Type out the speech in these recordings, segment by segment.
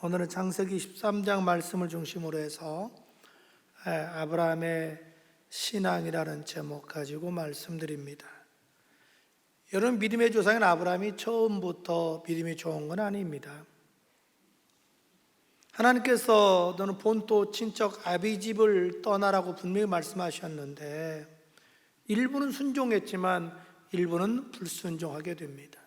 오늘은 창세기 13장 말씀을 중심으로 해서 아브라함의 신앙이라는 제목 가지고 말씀드립니다. 여러분, 믿음의 조상인 아브라함이 처음부터 믿음이 좋은 건 아닙니다. 하나님께서 너는 본토 친척 아비집을 떠나라고 분명히 말씀하셨는데 일부는 순종했지만 일부는 불순종하게 됩니다.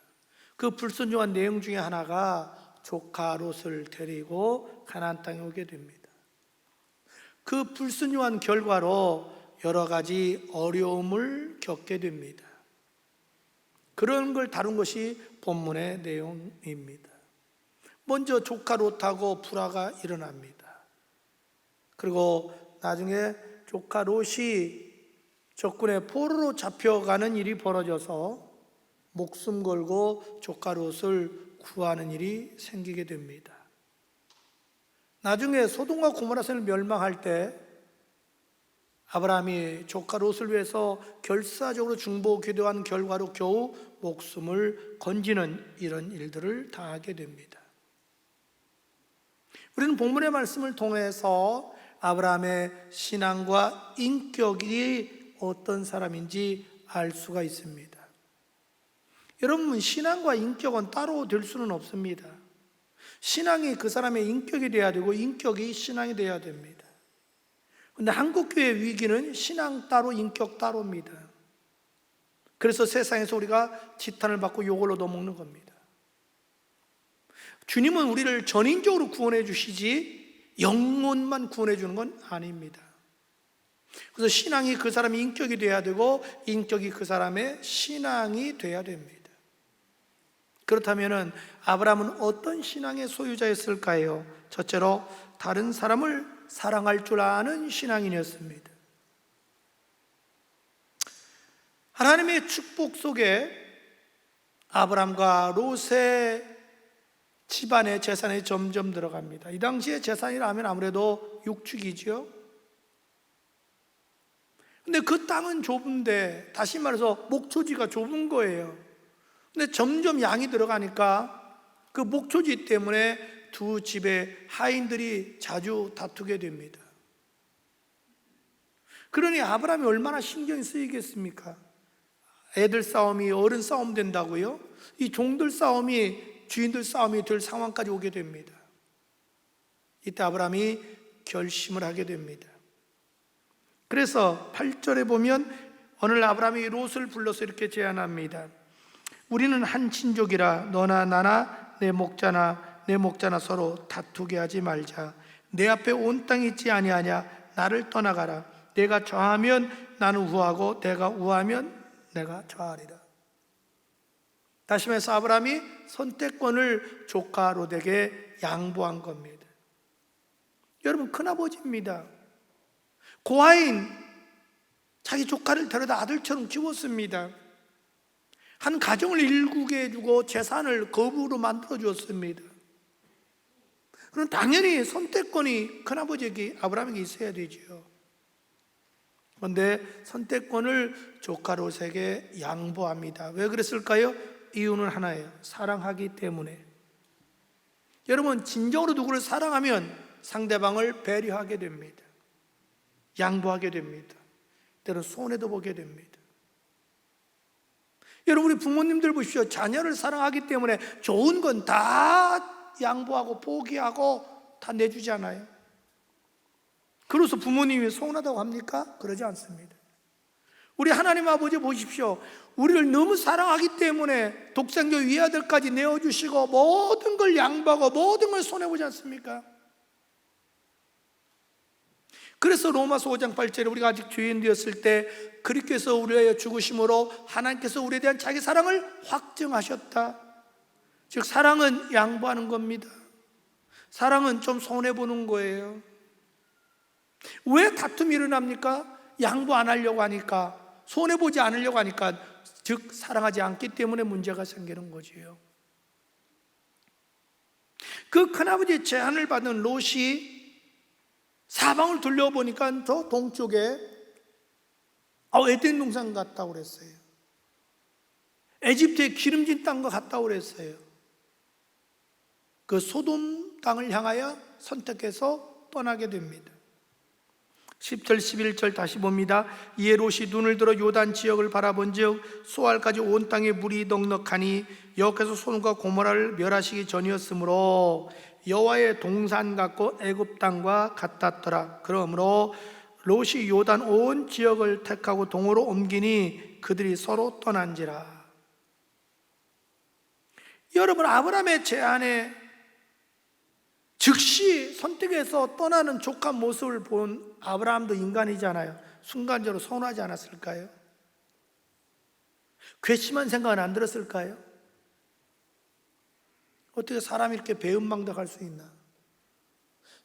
그 불순종한 내용 중에 하나가 조카 롯을 데리고 가나안 땅에 오게 됩니다. 그 불순종한 결과로 여러 가지 어려움을 겪게 됩니다. 그런 걸 다룬 것이 본문의 내용입니다. 먼저 조카 롯하고 불화가 일어납니다. 그리고 나중에 조카 롯이 적군의 포로로 잡혀가는 일이 벌어져서 목숨 걸고 조카 롯을 구하는 일이 생기게 됩니다. 나중에 소돔과 고모라성을 멸망할 때 아브라함이 조카 롯을 위해서 결사적으로 중보 기도한 결과로 겨우 목숨을 건지는 이런 일들을 당하게 됩니다. 우리는 본문의 말씀을 통해서 아브라함의 신앙과 인격이 어떤 사람인지 알 수가 있습니다. 여러분, 신앙과 인격은 따로 될 수는 없습니다. 신앙이 그 사람의 인격이 돼야 되고 인격이 신앙이 돼야 됩니다. 그런데 한국교회 위기는 신앙 따로 인격 따로입니다. 그래서 세상에서 우리가 지탄을 받고 욕을 얻어먹는 겁니다. 주님은 우리를 전인적으로 구원해 주시지 영혼만 구원해 주는 건 아닙니다. 그래서 신앙이 그 사람의 인격이 돼야 되고 인격이 그 사람의 신앙이 돼야 됩니다. 그렇다면 아브라함은 어떤 신앙의 소유자였을까요? 첫째로 다른 사람을 사랑할 줄 아는 신앙인이었습니다. 하나님의 축복 속에 아브라함과 롯의 집안의 재산이 점점 들어갑니다. 이 당시에 재산이라면 아무래도 육축이죠. 근데 그 땅은 좁은데, 다시 말해서 목초지가 좁은 거예요. 근데 점점 양이 들어가니까 그 목초지 때문에 두 집의 하인들이 자주 다투게 됩니다. 그러니 아브라함이 얼마나 신경이 쓰이겠습니까? 애들 싸움이 어른 싸움 된다고요? 이 종들 싸움이 주인들 싸움이 될 상황까지 오게 됩니다. 이때 아브라함이 결심을 하게 됩니다. 그래서 8절에 보면 오늘 아브라함이 롯을 불러서 이렇게 제안합니다. 우리는 한 친족이라 너나 나나 내 목자나 서로 다투게 하지 말자. 내 앞에 온 땅이 있지 아니하냐. 나를 떠나가라. 내가 좌하면 나는 우하고 내가 우하면 내가 좌하리라. 다시 말해서 아브라함이 선택권을 조카 롯에게 양보한 겁니다. 여러분, 큰아버지입니다. 고아인 자기 조카를 데려다 아들처럼 키웠습니다. 한 가정을 일구게 해주고 재산을 거부로 만들어 주었습니다. 그럼 당연히 선택권이 큰아버지에게 아브라함에게 있어야 되죠. 그런데 선택권을 조카 롯에게 양보합니다. 왜 그랬을까요? 이유는 하나예요. 사랑하기 때문에. 여러분, 진정으로 누구를 사랑하면 상대방을 배려하게 됩니다. 양보하게 됩니다. 때로는 손해도 보게 됩니다. 여러분, 우리 부모님들 보십시오. 자녀를 사랑하기 때문에 좋은 건 다 양보하고 포기하고 다 내주잖아요. 그래서 부모님이 서운하다고 합니까? 그러지 않습니다. 우리 하나님 아버지 보십시오. 우리를 너무 사랑하기 때문에 독생자 위아들까지 내어주시고 모든 걸 양보하고 모든 걸 손해보지 않습니까? 그래서 로마서 5장 8절에 우리가 아직 죄인 되었을 때 그리스도께서 우리의 죽으심으로 하나님께서 우리에 대한 자기 사랑을 확증하셨다. 즉 사랑은 양보하는 겁니다. 사랑은 좀 손해보는 거예요. 왜 다툼이 일어납니까? 양보 안 하려고 하니까, 손해보지 않으려고 하니까, 즉 사랑하지 않기 때문에 문제가 생기는 거지요. 그 큰아버지의 제안을 받은 롯이 사방을 둘러보니까 저 동쪽에 에덴 동산 같다고 그랬어요. 에집트의 기름진 땅과 같다고 그랬어요. 그 소돔 땅을 향하여 선택해서 떠나게 됩니다. 10절 11절 다시 봅니다. 이에 롯이 눈을 들어 요단 지역을 바라본즉 소알까지 온 땅에 물이 넉넉하니 여호와께서 소돔과 고모라를 멸하시기 전이었으므로 여호와의 동산 같고 애굽 땅과 같았더라. 그러므로 롯이 요단 온 지역을 택하고 동으로 옮기니 그들이 서로 떠난지라. 여러분, 아브라함의 제안에 즉시 선택해서 떠나는 족한 모습을 본 아브라함도 인간이잖아요. 순간적으로 서운하지 않았을까요? 괘씸한 생각은 안 들었을까요? 어떻게 사람이 이렇게 배은망덕할 수 있나?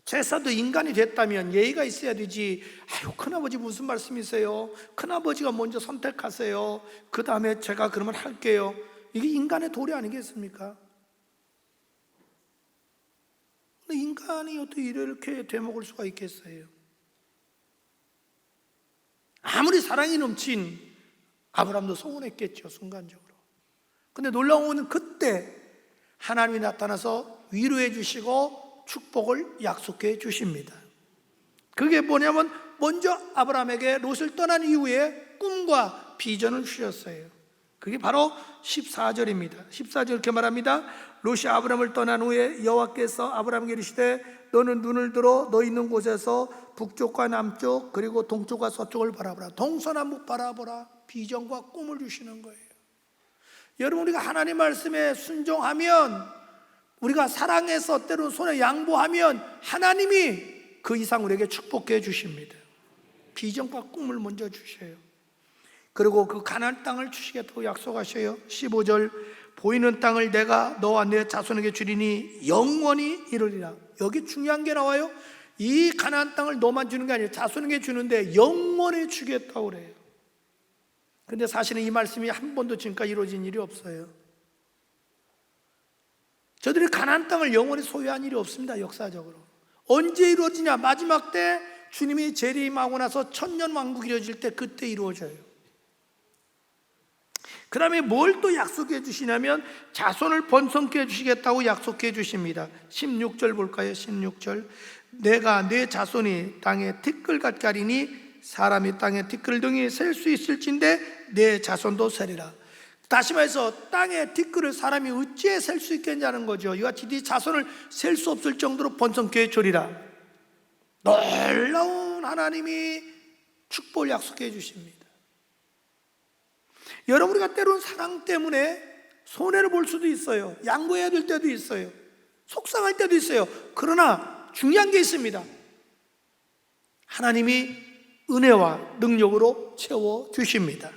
제사도 인간이 됐다면 예의가 있어야 되지. 아유, 큰아버지 무슨 말씀이세요? 큰아버지가 먼저 선택하세요. 그 다음에 제가 그러면 할게요. 이게 인간의 도리 아니겠습니까? 인간이 어떻게 이렇게 되먹을 수가 있겠어요? 아무리 사랑이 넘친 아브라함도 서운했겠죠, 순간적으로. 근데 놀라운 것은 그때 하나님이 나타나서 위로해 주시고 축복을 약속해 주십니다. 그게 뭐냐면 먼저 아브라함에게 롯을 떠난 이후에 꿈과 비전을 주셨어요. 그게 바로 14절입니다. 14절 이렇게 말합니다. 롯이 아브라함을 떠난 후에 여호와께서 아브라함에게 이르시되 너는 눈을 들어 너 있는 곳에서 북쪽과 남쪽 그리고 동쪽과 서쪽을 바라보라. 동서남북 바라보라. 비전과 꿈을 주시는 거예요. 여러분, 우리가 하나님 말씀에 순종하면, 우리가 사랑해서 때로는 손에 양보하면 하나님이 그 이상 우리에게 축복해 주십니다. 비전과 꿈을 먼저 주셔요. 그리고 그 가나안 땅을 주시겠다고 약속하셔요. 15절 보이는 땅을 내가 너와 내 자손에게 주리니 영원히 이르리라. 여기 중요한 게 나와요. 이 가나안 땅을 너만 주는 게 아니라 자손에게 주는데 영원히 주겠다고 그래요. 근데 사실은 이 말씀이 한 번도 지금까지 이루어진 일이 없어요. 저들이 가나안 땅을 영원히 소유한 일이 없습니다. 역사적으로. 언제 이루어지냐? 마지막 때 주님이 재림하고 나서 천년 왕국이 이루어질 때 그때 이루어져요. 그 다음에 뭘 또 약속해 주시냐면 자손을 번성케 해주시겠다고 약속해 주십니다. 16절 볼까요? 16절 내가 내 자손이 땅에 티끌같게 하리니 사람이 땅에 티끌등이 셀 수 있을진데 내 자손도 세리라. 다시 말해서 땅에 티끌을 사람이 어찌에 셀 수 있겠냐는 거죠. 이같이 네 자손을 셀 수 없을 정도로 번성케 해주리라. 놀라운 하나님이 축복을 약속해 주십니다. 여러분, 우리가 때로는 사랑 때문에 손해를 볼 수도 있어요. 양보해야 될 때도 있어요. 속상할 때도 있어요. 그러나 중요한 게 있습니다. 하나님이 은혜와 능력으로 채워주십니다.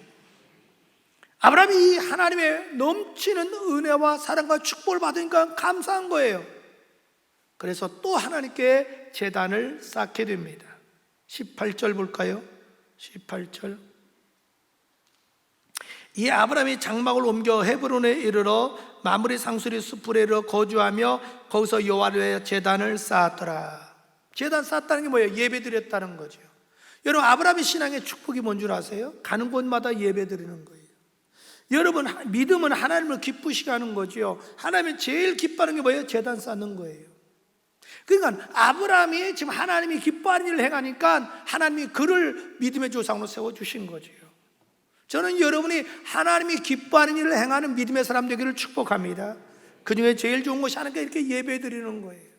아브라함이 이 하나님의 넘치는 은혜와 사랑과 축복을 받으니까 감사한 거예요. 그래서 또 하나님께 제단을 쌓게 됩니다. 18절 볼까요? 18절 이 아브라함이 장막을 옮겨 헤브론에 이르러 마므리 상수리 숲에 이르러 거주하며 거기서 여호와를 위하여 제단을 쌓았더라. 제단 쌓았다는 게 뭐예요? 예배 드렸다는 거죠. 여러분, 아브라함의 신앙의 축복이 뭔 줄 아세요? 가는 곳마다 예배 드리는 거예요. 여러분, 믿음은 하나님을 기쁘시게 하는 거죠. 하나님이 제일 기뻐하는 게 뭐예요? 제단 쌓는 거예요. 그러니까 아브라함이 지금 하나님이 기뻐하는 일을 행하니까 하나님이 그를 믿음의 조상으로 세워주신 거죠. 저는 여러분이 하나님이 기뻐하는 일을 행하는 믿음의 사람 되기를 축복합니다. 그 중에 제일 좋은 것이 하나님께 이렇게 예배 드리는 거예요.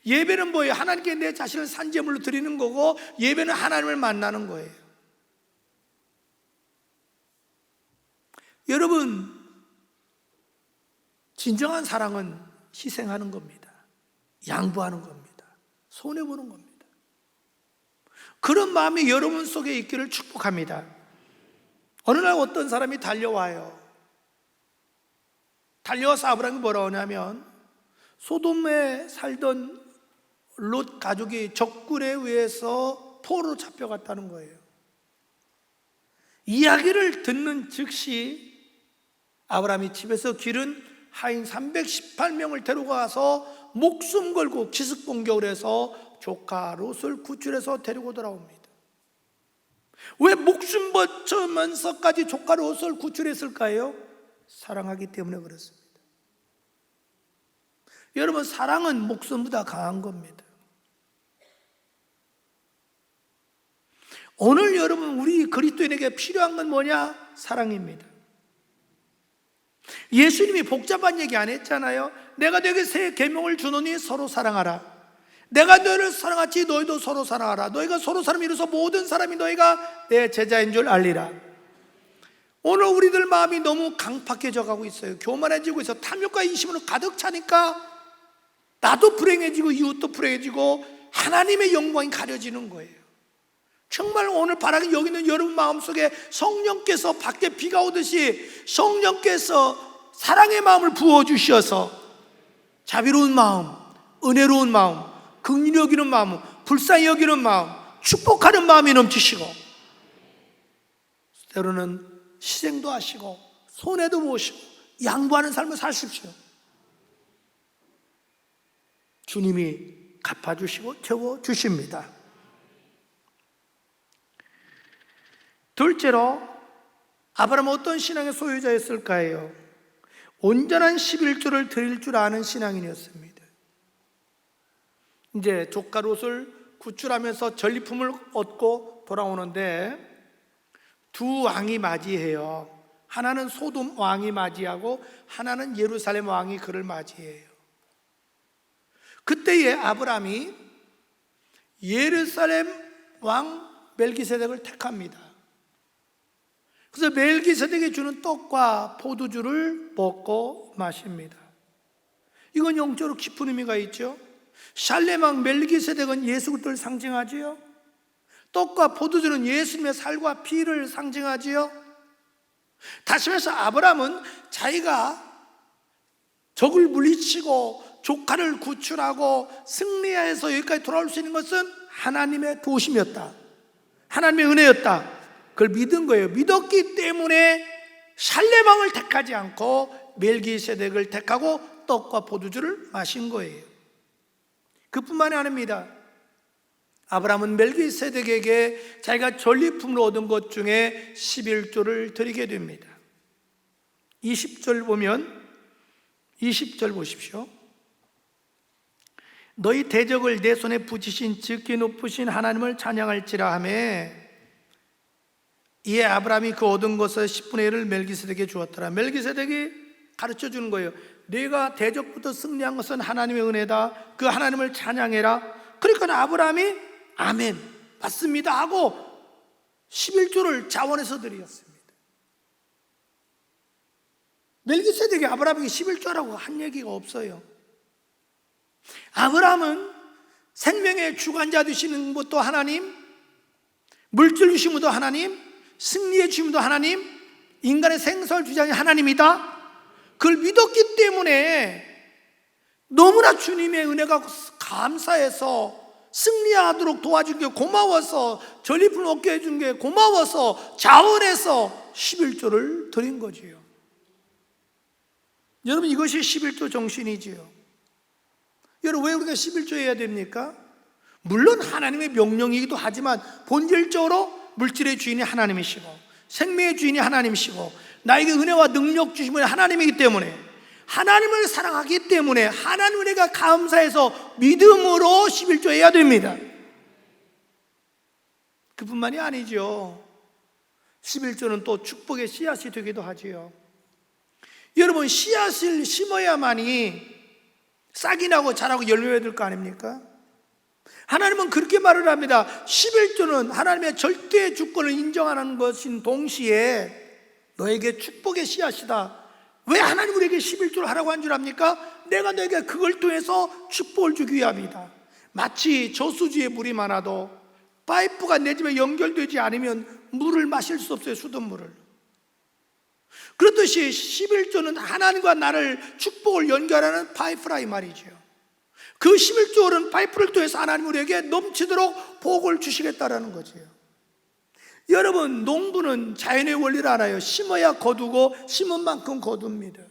예배는 뭐예요? 하나님께 내 자신을 산제물로 드리는 거고, 예배는 하나님을 만나는 거예요. 여러분, 진정한 사랑은 희생하는 겁니다. 양보하는 겁니다. 손해보는 겁니다. 그런 마음이 여러분 속에 있기를 축복합니다. 어느 날 어떤 사람이 달려와요. 달려와서 아브라함이 뭐라고 하냐면, 소돔에 살던 롯 가족이 적군에 의해서 포로로 잡혀갔다는 거예요. 이야기를 듣는 즉시 아브라함이 집에서 기른 하인 318명을 데려가서 목숨 걸고 기습 공격을 해서 조카 롯을 구출해서 데리고 돌아옵니다. 왜 목숨 버티면서까지 조카 롯을 구출했을까요? 사랑하기 때문에 그렇습니다. 여러분, 사랑은 목숨보다 강한 겁니다. 오늘 여러분, 우리 그리스도인에게 필요한 건 뭐냐? 사랑입니다. 예수님이 복잡한 얘기 안 했잖아요. 내가 너에게 새 계명을 주노니 서로 사랑하라. 내가 너희를 사랑하지 너희도 서로 사랑하라. 너희가 서로 사랑을 이루어서 모든 사람이 너희가 내 제자인 줄 알리라. 오늘 우리들 마음이 너무 강팍해져 가고 있어요. 교만해지고 있어. 탐욕과 이심으로 가득 차니까 나도 불행해지고 이웃도 불행해지고 하나님의 영광이 가려지는 거예요. 정말 오늘 바라기 여기 있는 여러분 마음속에 성령께서 밖에 비가 오듯이 성령께서 사랑의 마음을 부어주셔서 자비로운 마음, 은혜로운 마음, 긍휼히 여기는 마음, 불쌍히 여기는 마음, 축복하는 마음이 넘치시고 때로는 희생도 하시고 손해도 보시고 양보하는 삶을 사십시오. 주님이 갚아주시고 채워주십니다. 둘째로, 아브라함은 어떤 신앙의 소유자였을까요? 온전한 11조를 드릴 줄 아는 신앙인이었습니다. 이제 족가롯을 구출하면서 전리품을 얻고 돌아오는데 두 왕이 맞이해요. 하나는 소돔 왕이 맞이하고 하나는 예루살렘 왕이 그를 맞이해요. 그때에 아브라함이 예루살렘 왕 멜기세덱을 택합니다. 그래서 멜기세덱이 주는 떡과 포도주를 먹고 마십니다. 이건 영적으로 깊은 의미가 있죠. 샬렘 왕 멜기세덱은 예수 그리스도를 상징하지요. 떡과 포도주는 예수님의 살과 피를 상징하지요. 다시 말해서 아브라함은 자기가 적을 물리치고 조카를 구출하고 승리해서 여기까지 돌아올 수 있는 것은 하나님의 도우심이었다, 하나님의 은혜였다, 그걸 믿은 거예요. 믿었기 때문에 샬렘 왕을 택하지 않고 멜기세덱을 택하고 떡과 포도주를 마신 거예요. 그뿐만이 아닙니다. 아브라함은 멜기세덱에게 자기가 전리품으로 얻은 것 중에 11조를 드리게 됩니다. 20절 보면, 20절 보십시오. 너희 대적을 내 손에 붙이신 지극히 높으신 하나님을 찬양할지라 하매 이에 아브라함이 그 얻은 것의 10분의 1을 멜기세덱에게 주었더라. 멜기세덱이 가르쳐 주는 거예요. 네가 대적부터 승리한 것은 하나님의 은혜다. 그 하나님을 찬양해라. 그러니까 아브라함이 아멘, 맞습니다 하고 11조를 자원해서 드렸습니다. 멜기세덱이 아브라함에게 11조라고 한 얘기가 없어요. 아브라함은 생명의 주관자 되시는 것도 하나님, 물질 주신 것도 하나님, 승리의 주님도 하나님, 인간의 생사를 주장이 하나님이다. 그걸 믿었기 때문에 너무나 주님의 은혜가 감사해서 승리하도록 도와준 게 고마워서, 전리품을 얻게 해준 게 고마워서 자원해서 11조를 드린 거지요. 여러분, 이것이 11조 정신이지요. 여러분, 왜 우리가 11조 해야 됩니까? 물론 하나님의 명령이기도 하지만 본질적으로 물질의 주인이 하나님이시고 생명의 주인이 하나님이시고 나에게 은혜와 능력 주신 분이 하나님이기 때문에, 하나님을 사랑하기 때문에 하나님 은혜가 감사해서 믿음으로 11조 해야 됩니다. 그뿐만이 아니죠. 11조는 또 축복의 씨앗이 되기도 하지요. 여러분, 씨앗을 심어야만이 싹이 나고 자라고 열매가 될 거 아닙니까? 하나님은 그렇게 말을 합니다. 11조는 하나님의 절대 주권을 인정하는 것인 동시에 너에게 축복의 씨앗이다. 왜 하나님 우리에게 11조를 하라고 한 줄 압니까? 내가 너에게 그걸 통해서 축복을 주기 위함이다. 마치 저수지에 물이 많아도 파이프가 내 집에 연결되지 않으면 물을 마실 수 없어요, 수돗물을. 그렇듯이 11조는 하나님과 나를 축복을 연결하는 파이프라 이 말이죠. 그 11조는 파이프를 통해서 하나님 우리에게 넘치도록 복을 주시겠다라는 거죠. 여러분, 농부는 자연의 원리를 알아요. 심어야 거두고 심은 만큼 거둡니다.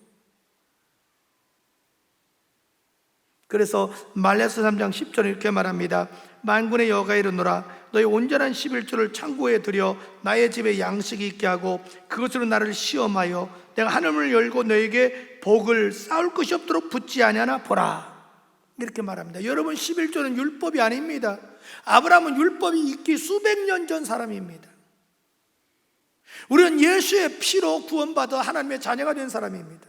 그래서 말라기서 3장 10절에 이렇게 말합니다. 만군의 여호와가 이르노라 너희 온전한 11조를 창고에 들여 나의 집에 양식이 있게 하고 그것으로 나를 시험하여 내가 하늘을 열고 너에게 복을 쌓을 것이 없도록 붙지 아니하나 보라, 이렇게 말합니다. 여러분, 11조는 율법이 아닙니다. 아브라함은 율법이 있기 수백 년 전 사람입니다. 우리는 예수의 피로 구원받아 하나님의 자녀가 된 사람입니다.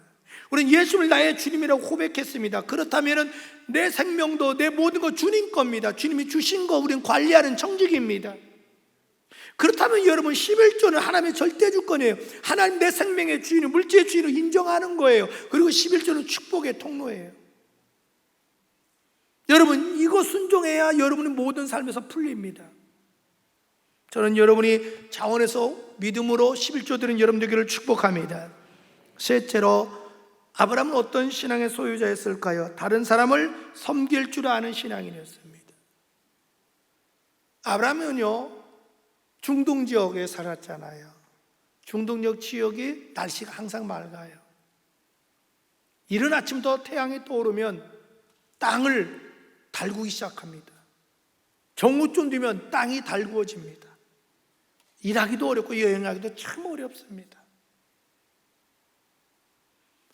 우리는 예수를 나의 주님이라고 고백했습니다. 그렇다면 내 생명도 내 모든 거 주님 겁니다. 주님이 주신 거 우리는 관리하는 청직입니다. 그렇다면 여러분, 11조는 하나님의 절대 주권이에요. 하나님 내 생명의 주인을 물질의 주인으로 인정하는 거예요. 그리고 11조는 축복의 통로예요. 여러분, 이거 순종해야 여러분의 모든 삶에서 풀립니다. 저는 여러분이 자원에서 믿음으로 11조 드린 여러분 되기를 축복합니다. 셋째로, 아브라함은 어떤 신앙의 소유자였을까요? 다른 사람을 섬길 줄 아는 신앙인이었습니다. 아브라함은요, 중동 지역에 살았잖아요. 중동 지역이 날씨가 항상 맑아요. 이른 아침부터 태양이 떠오르면 땅을 달구기 시작합니다. 정오쯤 되면 땅이 달구어집니다. 일하기도 어렵고 여행하기도 참 어렵습니다.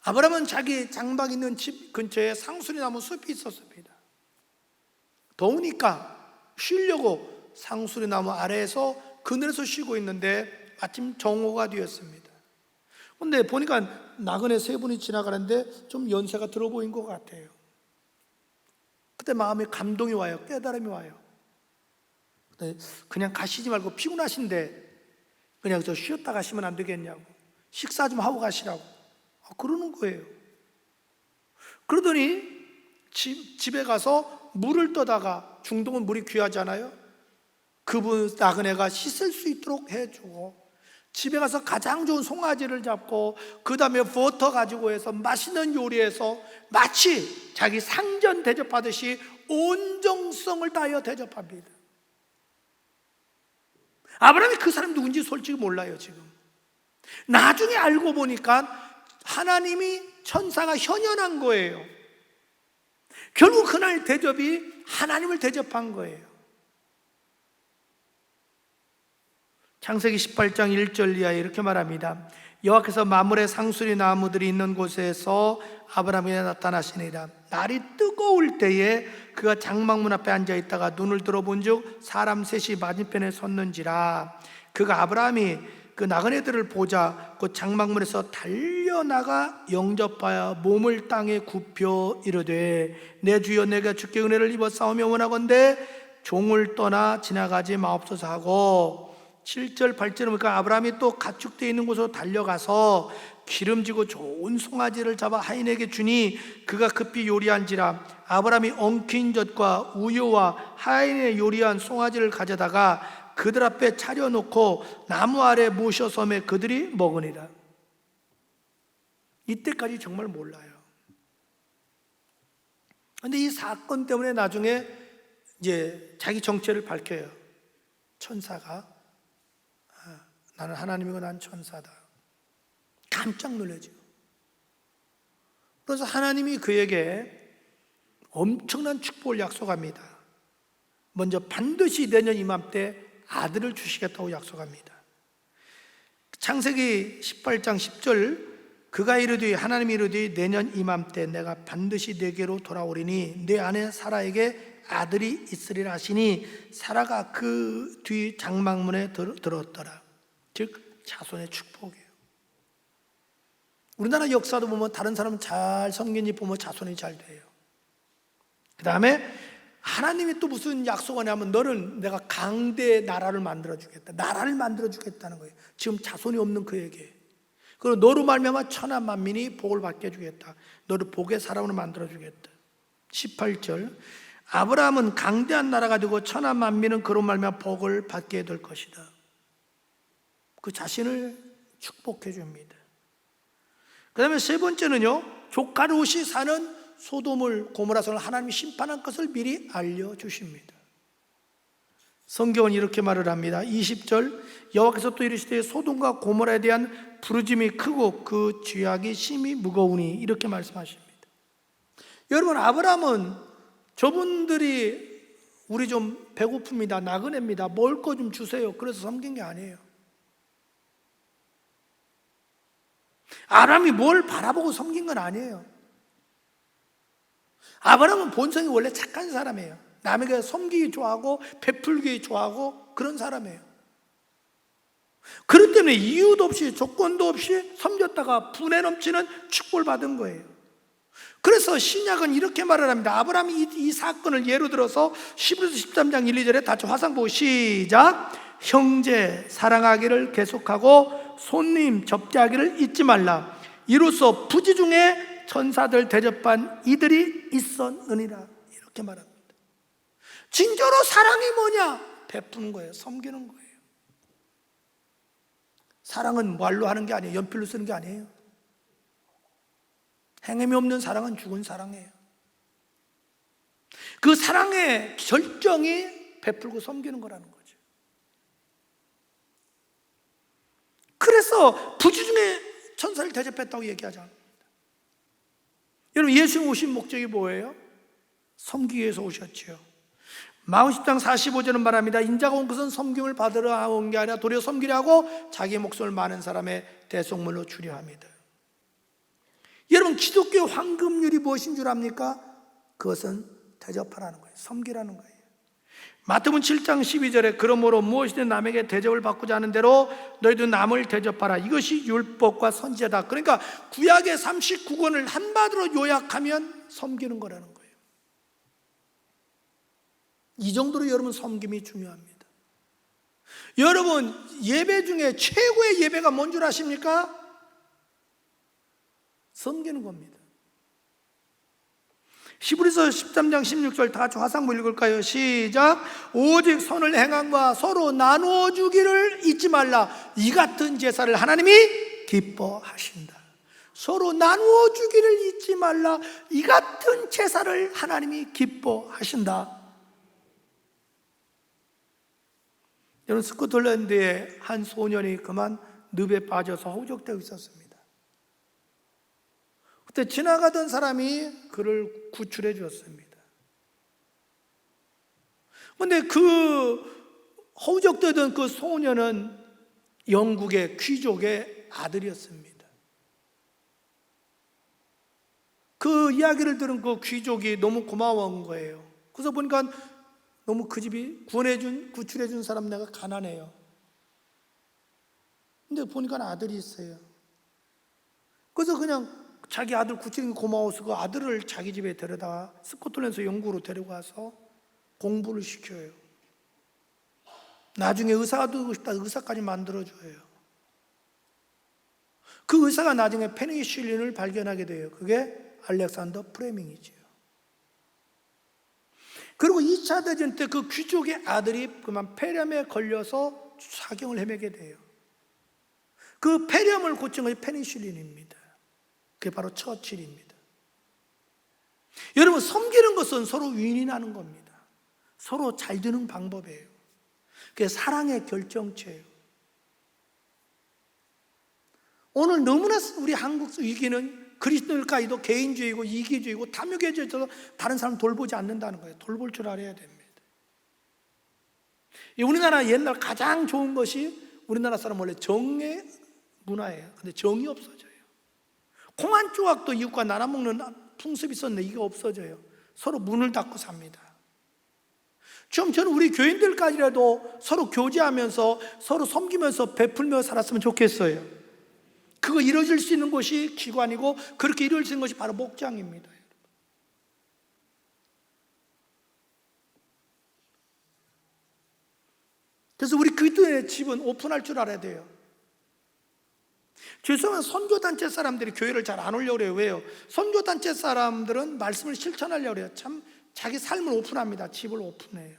아브라함은 자기 장막 있는 집 근처에 상수리나무 숲이 있었습니다. 더우니까 쉬려고 상수리나무 아래에서 그늘에서 쉬고 있는데 마침 정오가 되었습니다. 근데 보니까 나그네 세 분이 지나가는데 좀 연세가 들어 보인 것 같아요. 그때 마음에 감동이 와요. 깨달음이 와요. 그냥 가시지 말고 피곤하신데 그냥 저 쉬었다 가시면 안 되겠냐고, 식사 좀 하고 가시라고 그러는 거예요. 그러더니 집에 가서 물을 떠다가, 중동은 물이 귀하잖아요. 그분 나그네가 씻을 수 있도록 해주고, 집에 가서 가장 좋은 송아지를 잡고 그 다음에 버터 가지고 해서 맛있는 요리해서 마치 자기 상전 대접하듯이 온정성을 다하여 대접합니다. 아브라함이 그 사람 누군지 솔직히 몰라요. 지금 나중에 알고 보니까 하나님이, 천사가 현현한 거예요. 결국 그날 대접이 하나님을 대접한 거예요. 창세기 18장 1절 이하에 이렇게 말합니다. 여호와께서 마물의 상수리 나무들이 있는 곳에서 아브라함에게 나타나시니라. 날이 뜨거울 때에 그가 장막문 앞에 앉아있다가 눈을 들어본즉 사람 셋이 맞은편에 섰는지라. 그가 아브라함이 그 나그네들을 보자 그 장막문에서 달려나가 영접하여 몸을 땅에 굽혀 이르되 내 주여, 내가 주께 은혜를 입어 싸우며 원하건대 종을 떠나 지나가지 마옵소서 하고, 7절 8절에 보니까 아브라함이 또 가축되어 있는 곳으로 달려가서 기름지고 좋은 송아지를 잡아 하인에게 주니 그가 급히 요리한지라. 아브라함이 엉킨 젖과 우유와 하인의 요리한 송아지를 가져다가 그들 앞에 차려놓고 나무 아래 모셔 섬에 그들이 먹으니라. 이때까지 정말 몰라요. 그런데 이 사건 때문에 나중에 이제 자기 정체를 밝혀요. 천사가 나는 하나님이고 난 천사다. 깜짝 놀라죠. 그래서 하나님이 그에게 엄청난 축복을 약속합니다. 먼저 반드시 내년 이맘때 아들을 주시겠다고 약속합니다. 창세기 18장 10절, 그가 이르되, 하나님이 이르되 내년 이맘때 내가 반드시 내게로 돌아오리니 내 아내 사라에게 아들이 있으리라 하시니 사라가 그 뒤 장막문에 들었더라. 즉 자손의 축복이에요. 우리나라 역사도 보면 다른 사람은 잘 섬긴 집 보면 자손이 잘 돼요. 그 다음에 하나님이 또 무슨 약속을 하냐면 너는 내가 강대 나라를 만들어주겠다. 나라를 만들어주겠다는 거예요. 지금 자손이 없는 그에게. 그리고 너로 말미암아 천하 만민이 복을 받게 해주겠다. 너를 복의 사람으로 만들어주겠다. 18절, 아브라함은 강대한 나라가 되고 천하 만민은 그로 말미암아 복을 받게 될 것이다. 그 자신을 축복해 줍니다. 그 다음에 세 번째는요, 조카 롯이 사는 소돔을, 고모라성을 하나님이 심판한 것을 미리 알려주십니다. 성경은 이렇게 말을 합니다. 20절, 여호와께서 또 이르시되 소돔과 고모라에 대한 부르짐이 크고 그 죄악이 심히 무거우니, 이렇게 말씀하십니다. 여러분, 아브라함은 저분들이 우리 좀 배고픕니다, 나그네입니다, 먹을 거 좀 주세요, 그래서 섬긴 게 아니에요. 아브라함이 뭘 바라보고 섬긴 건 아니에요. 아브라함은 본성이 원래 착한 사람이에요. 남에게 섬기기 좋아하고 베풀기 좋아하고 그런 사람이에요. 그렇기 때문에 이유도 없이 조건도 없이 섬겼다가 분에 넘치는 축복을 받은 거예요. 그래서 신약은 이렇게 말을 합니다. 아브라함이 이 사건을 예로 들어서 히브리서 13장 1, 2절에 다시 화상 보고 시작. 형제 사랑하기를 계속하고 손님 접대하기를 잊지 말라. 이로써 부지 중에 천사들 대접한 이들이 있었느니라. 이렇게 말합니다. 진짜로 사랑이 뭐냐? 베푸는 거예요. 섬기는 거예요. 사랑은 말로 하는 게 아니에요. 연필로 쓰는 게 아니에요. 행함이 없는 사랑은 죽은 사랑이에요. 그 사랑의 결정이 베풀고 섬기는 거라는 거죠. 그래서 부지 중에 천사를 대접했다고 얘기하지 않습니다. 여러분, 예수님 오신 목적이 뭐예요? 섬기기 위해서 오셨지요. 마가복음 10장 45절은 말합니다. 인자가 온 것은 섬김을 받으러 온 게 아니라 도리어 섬기려 하고 자기 목숨을 많은 사람의 대속물로 주려 합니다. 여러분, 기독교의 황금률이 무엇인 줄 압니까? 그것은 대접하라는 거예요. 섬기라는 거예요. 마태복음 7장 12절에 그러므로 무엇이든 남에게 대접을 받고자 하는 대로 너희도 남을 대접하라. 이것이 율법과 선지자다. 그러니까 구약의 39권을 한마디로 요약하면 섬기는 거라는 거예요. 이 정도로 여러분 섬김이 중요합니다. 여러분, 예배 중에 최고의 예배가 뭔 줄 아십니까? 섬기는 겁니다. 히브리서 13장 16절 다 같이 화상부 읽을까요? 시작. 오직 선을 행함과 서로 나누어 주기를 잊지 말라. 이 같은 제사를 하나님이 기뻐하신다. 서로 나누어 주기를 잊지 말라. 이 같은 제사를 하나님이 기뻐하신다. 여러분, 스코틀랜드에 한 소년이 그만 늪에 빠져서 허우적대고 있었습니다. 그때 지나가던 사람이 그를 구출해 주었습니다. 그런데 그 허우적대던 그 소년은 영국의 귀족의 아들이었습니다. 그 이야기를 들은 그 귀족이 너무 고마운 거예요. 그래서 보니까 너무 그 집이 구출해준 사람 내가 가난해요. 근데 보니까 아들이 있어요. 그래서 그냥 자기 아들 구출인 게 고마워서 그 아들을 자기 집에 데려다 스코틀랜드에서 영국으로 데려가서 공부를 시켜요. 나중에 의사가 되고 싶다 의사까지 만들어줘요. 그 의사가 나중에 페니실린을 발견하게 돼요. 그게 알렉산더 프레밍이지요. 그리고 2차 대전 때 그 귀족의 아들이 그만 폐렴에 걸려서 사경을 헤매게 돼요. 그 폐렴을 고친 것이 페니실린입니다. 그게 바로 처칠입니다. 여러분, 섬기는 것은 서로 윈윈하는 겁니다. 서로 잘 되는 방법이에요. 그게 사랑의 결정체예요. 오늘 너무나 우리 한국 위기는 그리스도인까지도 개인주의고 이기주의고 탐욕에 젖어서 다른 사람 돌보지 않는다는 거예요. 돌볼 줄 알아야 됩니다. 우리나라 옛날 가장 좋은 것이 우리나라 사람 원래 정의 문화예요. 근데 정이 없어져요. 콩 한 조각도 이웃과 나눠 먹는 풍습이 있었는데 이게 없어져요. 서로 문을 닫고 삽니다. 좀 저는 우리 교인들까지라도 서로 교제하면서 서로 섬기면서 베풀며 살았으면 좋겠어요. 그거 이루어질 수 있는 곳이 기관이고 그렇게 이루어질 수 있는 것이 바로 목장입니다. 그래서 우리 그리스도의 집은 오픈할 줄 알아야 돼요. 죄송한 선교단체 사람들이 교회를 잘 안 오려고 그래요. 왜요? 선교단체 사람들은 말씀을 실천하려고 그래요. 참 자기 삶을 오픈합니다. 집을 오픈해요.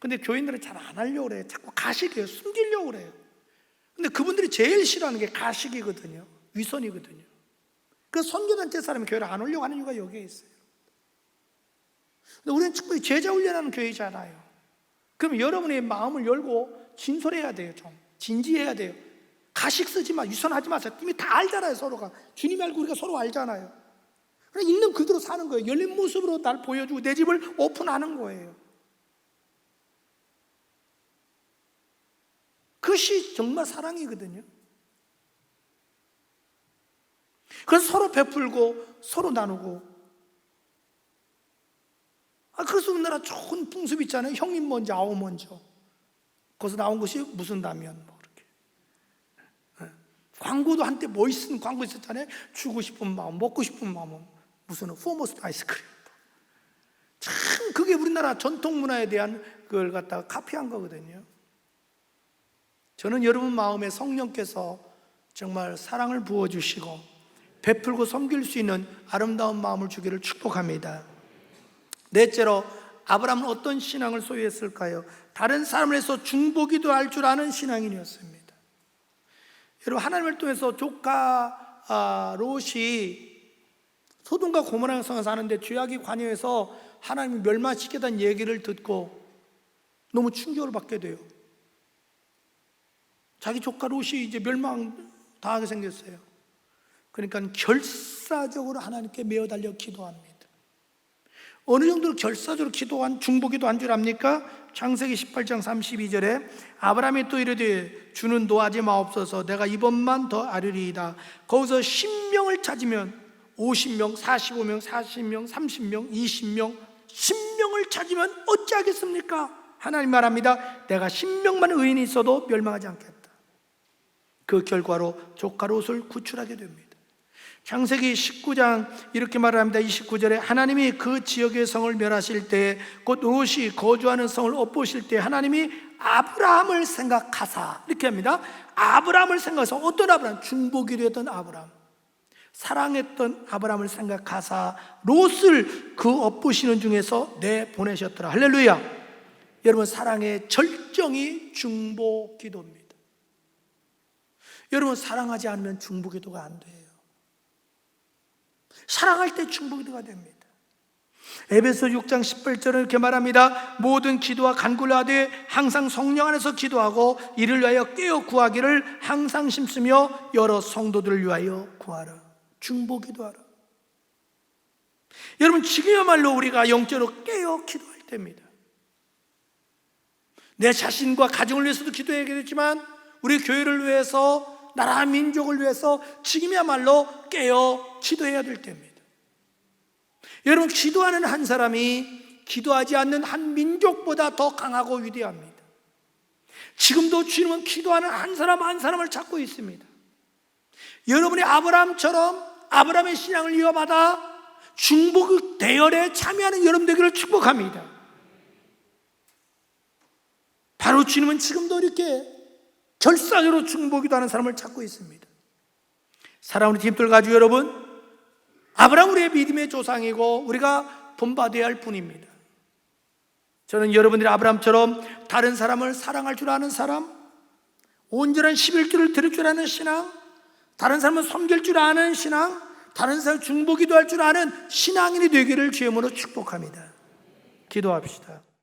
근데 교인들은 잘 안 하려고 그래요. 자꾸 가식이에요. 숨기려고 그래요. 근데 그분들이 제일 싫어하는 게 가식이거든요. 위선이거든요. 그래서 선교단체 사람이 교회를 안 오려고 하는 이유가 여기에 있어요. 근데 우리는 특별히 제자 훈련하는 교회잖아요. 그럼 여러분의 마음을 열고 진솔해야 돼요. 좀 진지해야 돼요. 가식 쓰지 마, 위선하지 마세요. 이미 다 알잖아요. 서로가 주님 알고 우리가 서로 알잖아요. 있는 그대로 사는 거예요. 열린 모습으로 날 보여주고 내 집을 오픈하는 거예요. 그것이 정말 사랑이거든요. 그래서 서로 베풀고 서로 나누고. 그래서 우리나라 좋은 풍습 있잖아요. 형님 먼저 아우 먼저. 거기서 나온 것이 무슨 라면 뭐 그렇게. 광고도 한때 멋있는 광고 있었잖아요. 주고 싶은 마음, 먹고 싶은 마음은 무슨 포머스 아이스크림. 참 그게 우리나라 전통 문화에 대한 그걸 갖다가 카피한 거거든요. 저는 여러분 마음에 성령께서 정말 사랑을 부어주시고 베풀고 섬길 수 있는 아름다운 마음을 주기를 축복합니다. 넷째로, 아브라함은 어떤 신앙을 소유했을까요? 다른 사람을 해서 중보기도 할 줄 아는 신앙인이었습니다. 여러분, 하나님을 통해서 조카 롯이 소돔과 고모라 성에 사는데 죄악이 관여해서 하나님이 멸망시키겠다는 얘기를 듣고 너무 충격을 받게 돼요. 자기 조카 롯이 이제 멸망당하게 생겼어요. 그러니까 결사적으로 하나님께 매어 달려 기도합니다. 어느 정도로 결사적으로 기도한 중보기도 한 줄 압니까? 창세기 18장 32절에 아브라함이 또 이르되 주는 노하지 마옵소서 내가 이번만 더 아뢰리이다. 거기서 10명을 찾으면 50명, 45명, 40명, 30명, 20명, 10명을 찾으면 어찌하겠습니까? 하나님 말합니다. 내가 10명만 의인이 있어도 멸망하지 않겠다. 그 결과로 조카 롯을 구출하게 됩니다. 창세기 19장 이렇게 말을 합니다. 29절에 하나님이 그 지역의 성을 멸하실 때 곧 롯이 거주하는 성을 엇보실 때 하나님이 아브라함을 생각하사 이렇게 합니다. 아브라함을 생각해서 어떤 아브라함? 중보기도했던 아브라함, 사랑했던 아브라함을 생각하사 롯을 그 엇보시는 중에서 내보내셨더라. 할렐루야. 여러분, 사랑의 절정이 중보기도입니다. 여러분, 사랑하지 않으면 중보기도가 안 돼요. 사랑할 때 중보기도가 됩니다. 에베소 6장 18절은 이렇게 말합니다. 모든 기도와 간구를 하되 항상 성령 안에서 기도하고 이를 위하여 깨어 구하기를 항상 힘쓰며 여러 성도들을 위하여 구하라. 중보기도하라. 여러분, 지금야말로 우리가 영적으로 깨어 기도할 때입니다. 내 자신과 가정을 위해서도 기도해야 되겠지만 우리 교회를 위해서, 나라 민족을 위해서 지금이야말로 깨어 기도해야 될 때입니다. 여러분, 기도하는 한 사람이 기도하지 않는 한 민족보다 더 강하고 위대합니다. 지금도 주님은 기도하는 한 사람 한 사람을 찾고 있습니다. 여러분이 아브라함처럼 아브라함의 신앙을 이어받아 중보 대열에 참여하는 여러분 되기를 축복합니다. 바로 주님은 지금도 이렇게 결사적으로 중보기도 하는 사람을 찾고 있습니다. 사랑하는 팀들 가지고 여러분, 아브라함 우리의 믿음의 조상이고 우리가 본받아야 할 분입니다. 저는 여러분들이 아브라함처럼 다른 사람을 사랑할 줄 아는 사람, 온전한 11조를 드릴 줄 아는 신앙, 다른 사람을 섬길 줄 아는 신앙, 다른 사람 중보기도 할 줄 아는 신앙인이 되기를 주의 이름으로 축복합니다. 기도합시다.